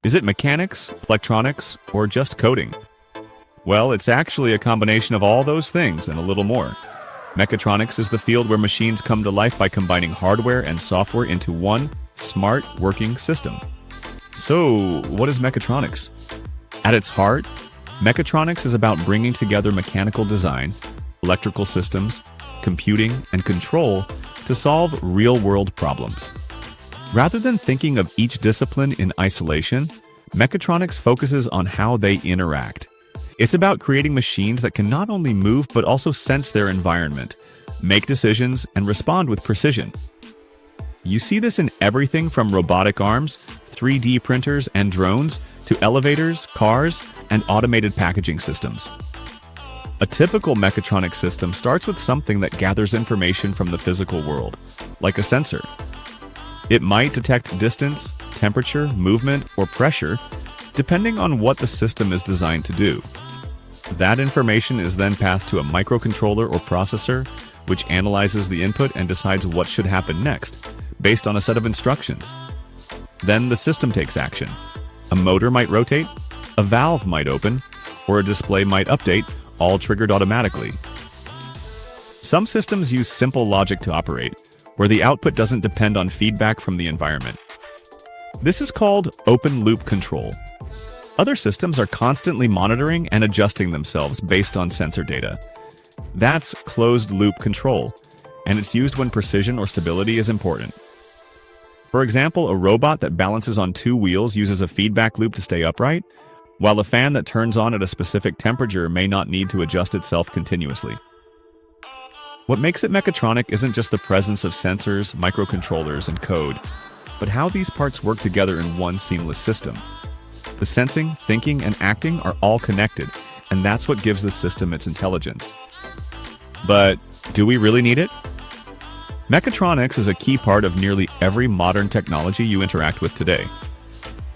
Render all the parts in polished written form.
Is it mechanics, electronics, or just coding? Well, it's actually a combination of all those things and a little more. Mechatronics is the field where machines come to life by combining hardware and software into one smart working system. So, what is mechatronics? At its heart, mechatronics is about bringing together mechanical design, electrical systems, computing, and control to solve real-world problems. Rather than thinking of each discipline in isolation, mechatronics focuses on how they interact. It's about creating machines that can not only move but also sense their environment, make decisions, and respond with precision. You see this in everything from robotic arms, 3D printers, and drones to elevators, cars, and automated packaging systems. A typical mechatronic system starts with something that gathers information from the physical world, like a sensor. It might detect distance, temperature, movement, or pressure, depending on what the system is designed to do. That information is then passed to a microcontroller or processor, which analyzes the input and decides what should happen next, based on a set of instructions. Then the system takes action. A motor might rotate, a valve might open, or a display might update, all triggered automatically. Some systems use simple logic to operate, where the output doesn't depend on feedback from the environment. This is called open-loop control. Other systems are constantly monitoring and adjusting themselves based on sensor data. That's closed-loop control, and it's used when precision or stability is important. For example, a robot that balances on two wheels uses a feedback loop to stay upright, while a fan that turns on at a specific temperature may not need to adjust itself continuously. What makes it mechatronic isn't just the presence of sensors, microcontrollers, and code, but how these parts work together in one seamless system. The sensing, thinking, and acting are all connected, and that's what gives this system its intelligence. But do we really need it? Mechatronics is a key part of nearly every modern technology you interact with today.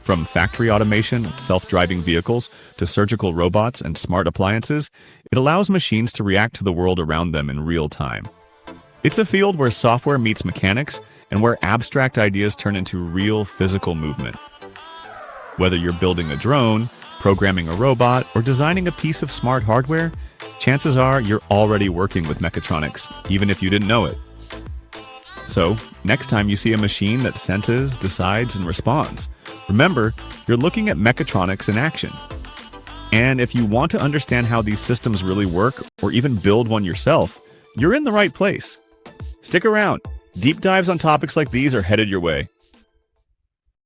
From factory automation and self-driving vehicles to surgical robots and smart appliances, it allows machines to react to the world around them in real time. It's a field where software meets mechanics and where abstract ideas turn into real physical movement. Whether you're building a drone, programming a robot, or designing a piece of smart hardware, chances are you're already working with mechatronics, even if you didn't know it. So, next time you see a machine that senses, decides, and responds, remember, you're looking at mechatronics in action. And if you want to understand how these systems really work, or even build one yourself, you're in the right place. Stick around. Deep dives on topics like these are headed your way.